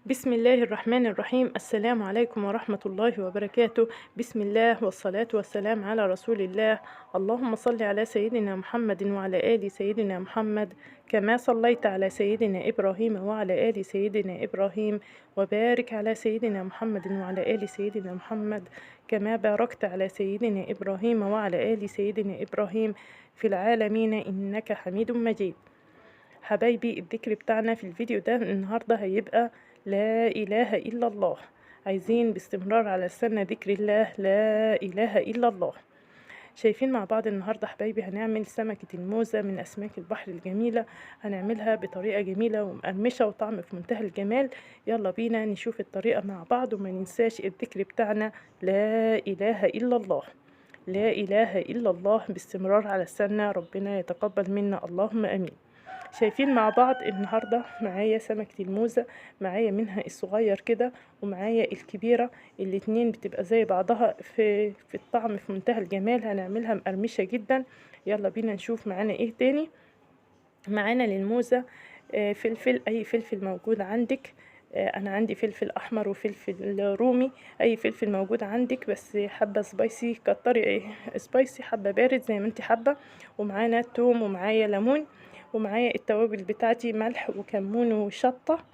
بسم الله الرحمن الرحيم. السلام عليكم ورحمة الله وبركاته. بسم الله والصلاة والسلام على رسول الله. اللهم صل على سيدنا محمد وعلى آل سيدنا محمد، كما صليت على سيدنا إبراهيم وعلى آل سيدنا إبراهيم، وبارك على سيدنا محمد وعلى آل سيدنا محمد، كما باركت على سيدنا إبراهيم وعلى آل سيدنا إبراهيم في العالمين إنك حميد مجيد. حبايبي، الذكر بتاعنا في الفيديو ده النهاردة هيبقى لا إله إلا الله. عايزين باستمرار على لساننا ذكر الله لا إله إلا الله. شايفين مع بعض النهاردة حبايبي هنعمل سمكة الموزة من أسماك البحر الجميلة. هنعملها بطريقة جميلة ومقرمشة وطعم في منتهى الجمال. يلا بينا نشوف الطريقة مع بعض، وما ننساش الذكر بتاعنا لا إله إلا الله. لا إله إلا الله باستمرار على لساننا، ربنا يتقبل منا اللهم آمين. شايفين مع بعض النهاردة معايا سمكة الموزة، معايا منها الصغير كده ومعايا الكبيرة. الاتنين بتبقى زي بعضها في الطعم في منتهى الجمال. هنعملها مقرمشة جدا. يلا بينا نشوف معانا ايه تاني. معانا للموزة فلفل، اي فلفل موجود عندك. انا عندي فلفل احمر وفلفل رومي، اي فلفل موجود عندك، بس حبة سبايسي كتري، ايه سبايسي حبة بارد زي ما انت حابة. ومعانا توم ومعايا ليمون، ومعايا التوابل بتاعتي ملح وكمون وشطة.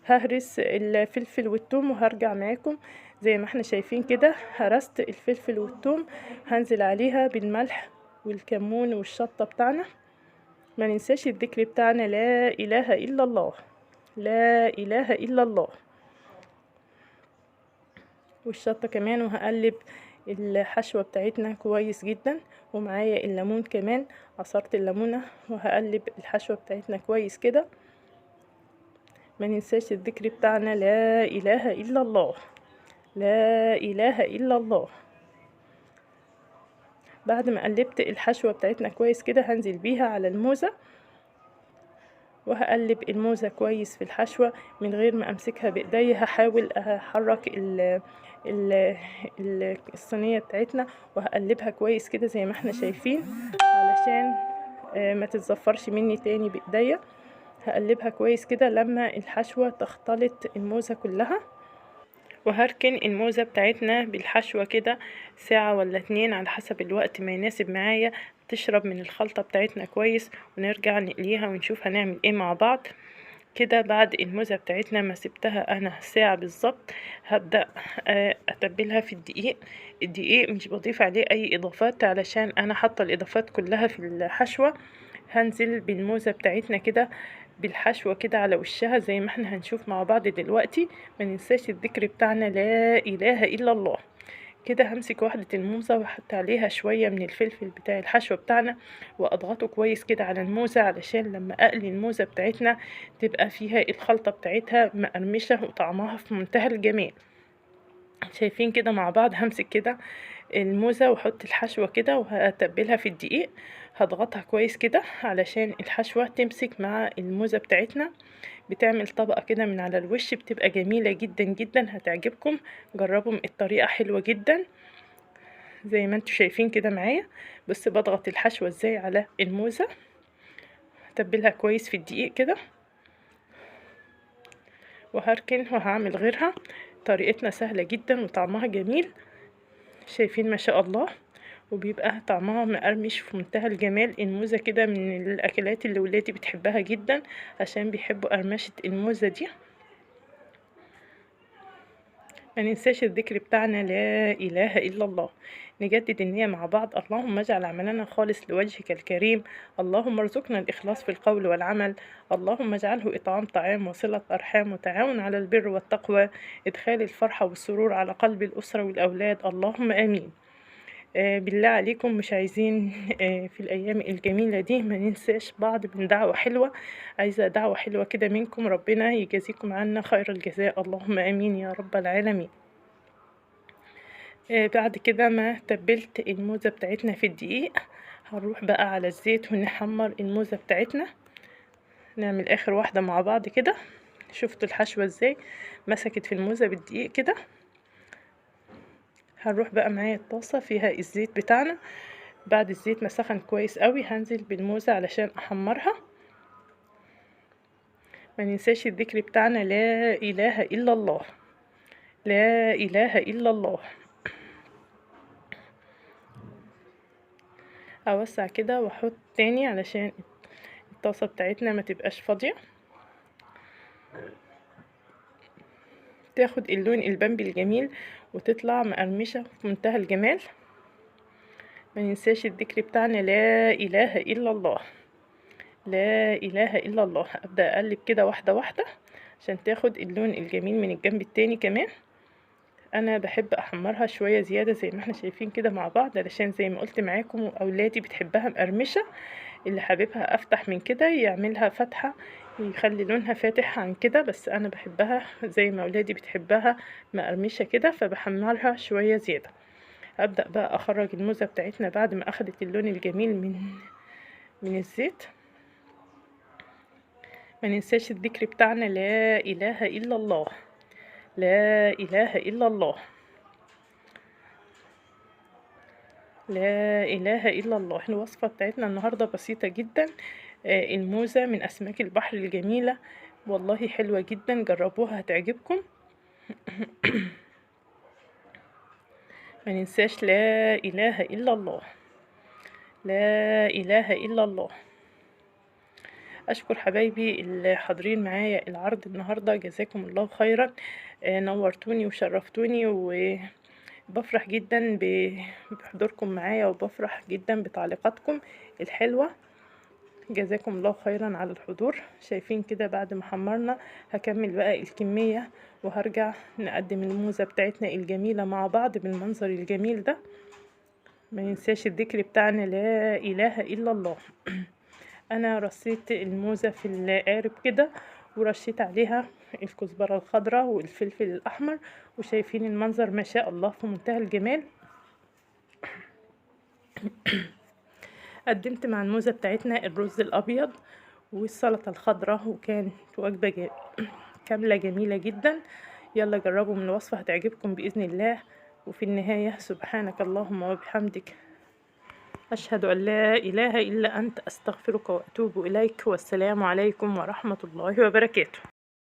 ههرس الفلفل والثوم وهرجع معاكم. زي ما احنا شايفين كده هرست الفلفل والثوم، هنزل عليها بالملح والكمون والشطة بتاعنا. ما ننساش الذكر بتاعنا لا إله إلا الله. لا إله إلا الله. والشطة كمان. وهقلب الحشوة بتاعتنا كويس جدا. ومعايا الليمون كمان، عصرت الليمونة وهقلب الحشوة بتاعتنا كويس كده. ما ننساش الذكر بتاعنا لا إله إلا الله. لا إله إلا الله. بعد ما قلبت الحشوة بتاعتنا كويس كده هنزل بيها على الموزة، وهقلب الموزة كويس في الحشوة من غير ما امسكها بايديا. هحاول احرك الصينية بتاعتنا وهقلبها كويس كده زي ما احنا شايفين، علشان ما تتزفرش مني تاني بايديا. هقلبها كويس كده لما الحشوة تختلط الموزة كلها. وهركن الموزة بتاعتنا بالحشوة كده ساعة ولا 2 على حسب الوقت ما يناسب معايا، تشرب من الخلطة بتاعتنا كويس، ونرجع نقليها ونشوف هنعمل ايه مع بعض. كده بعد الموزة بتاعتنا ما سبتها انا ساعة بالظبط، هبدأ اتبلها في الدقيق. الدقيق مش بضيف عليه اي اضافات علشان انا حاطة الاضافات كلها في الحشوة. هنزل بالموزة بتاعتنا كده بالحشوة كده على وشها زي ما احنا هنشوف مع بعض دلوقتي. ما ننساش الذكر بتاعنا لا إله إلا الله. كده همسك واحدة الموزة واحط عليها شوية من الفلفل بتاع الحشوة بتاعنا، واضغطه كويس كده على الموزة علشان لما اقلي الموزة بتاعتنا تبقى فيها الخلطة بتاعتها مقرمشة وطعمها في منتهى الجمال. شايفين كده مع بعض. همسك كده الموزة واحط الحشوة كده وهتبلها في الدقيق. هضغطها كويس كده علشان الحشوة تمسك مع الموزة بتاعتنا. بتعمل طبقة كده من على الوش، بتبقى جميلة جدا جدا، هتعجبكم. جربوا الطريقة حلوة جدا زي ما انتوا شايفين كده معايا. بس بضغط الحشوة ازاي على الموزة. هتبلها كويس في الدقيق كده وهركن وهعمل غيرها. طريقتنا سهلة جدا وطعمها جميل. شايفين ما شاء الله. وبيبقى طعمها مقرمش في منتهى الجمال. الموزة كده من الأكلات اللي ولادي بتحبها جدا عشان بيحبوا قرمشة الموزة دي. ما ننساش الذكر بتاعنا لا إله إلا الله. نجدد النية مع بعض. اللهم اجعل عملنا خالص لوجهك الكريم. اللهم ارزقنا الإخلاص في القول والعمل. اللهم اجعله إطعام طعام وصلة أرحام وتعاون على البر والتقوى، إدخال الفرحة والسرور على قلب الأسرة والأولاد. اللهم آمين. بالله عليكم مش عايزين في الأيام الجميلة دي ما ننساش بعض من دعوة حلوة. عايزة دعوة حلوة كده منكم، ربنا يجازيكم عنا خير الجزاء. اللهم آمين يا رب العالمين. بعد كده ما تبلت الموزة بتاعتنا في الدقيق، هنروح بقى على الزيت ونحمر الموزة بتاعتنا. نعمل آخر واحدة مع بعض كده. شفتوا الحشوة ازاي مسكت في الموزة بالدقيق كده. هنروح بقى معايا الطاسة فيها الزيت بتاعنا. بعد الزيت ما سخن كويس قوي هنزل بالموزة علشان احمرها. ما ننساش الذكر بتاعنا لا اله الا الله، لا اله الا الله. اوسع كده واحط تاني علشان الطاسة بتاعتنا ما تبقاش فاضية، تاخد اللون البامبي الجميل وتطلع مقرمشة في منتهى الجمال. ما ننساش الذكر بتاعنا لا اله الا الله، لا اله الا الله. ابدا اقلب كده واحده واحده عشان تاخد اللون الجميل من الجنب التاني كمان. انا بحب احمرها شويه زياده زي ما احنا شايفين كده مع بعض، علشان زي ما قلت معاكم واولادي بتحبها مقرمشه، اللي حاببها افتح من كده يعملها فتحه يخلي لونها فاتح عن كده، بس انا بحبها زي ما اولادي بتحبها مقرمشه كده، فبحمرها شويه زياده. ابدا بقى اخرج الموزه بتاعتنا بعد ما اخدت اللون الجميل من الزيت. ما ننساش الذكر بتاعنا لا اله الا الله، لا اله الا الله، لا اله الا الله. الوصفه بتاعتنا النهارده بسيطه جدا. الموزه من اسماك البحر الجميله، والله حلوه جدا، جربوها هتعجبكم. ما ننساش لا اله الا الله، لا اله الا الله. اشكر حبايبي اللي حاضرين معايا العرض النهارده، جزاكم الله خيرا. نورتوني وشرفتوني، وبفرح جدا بحضوركم معايا، وبفرح جدا بتعليقاتكم الحلوه. جزاكم الله خيرا على الحضور. شايفين كده بعد ما حمرنا هكمل بقى الكميه وهرجع نقدم الموزه بتاعتنا الجميله مع بعض بالمنظر الجميل ده. ما ننساش الذكر بتاعنا لا اله الا الله. انا رصيت الموزة في القارب كده، ورشيت عليها الكزبرة الخضراء والفلفل الاحمر، وشايفين المنظر ما شاء الله في منتهى الجمال. قدمت مع الموزة بتاعتنا الرز الابيض والسلطة الخضراء، وكانت وجبة كاملة جميلة جدا. يلا جربوا من الوصفة هتعجبكم بإذن الله. وفي النهاية سبحانك اللهم وبحمدك، أشهد أن لا إله إلا أنت، أستغفرك وأتوب إليك، والسلام عليكم ورحمة الله وبركاته.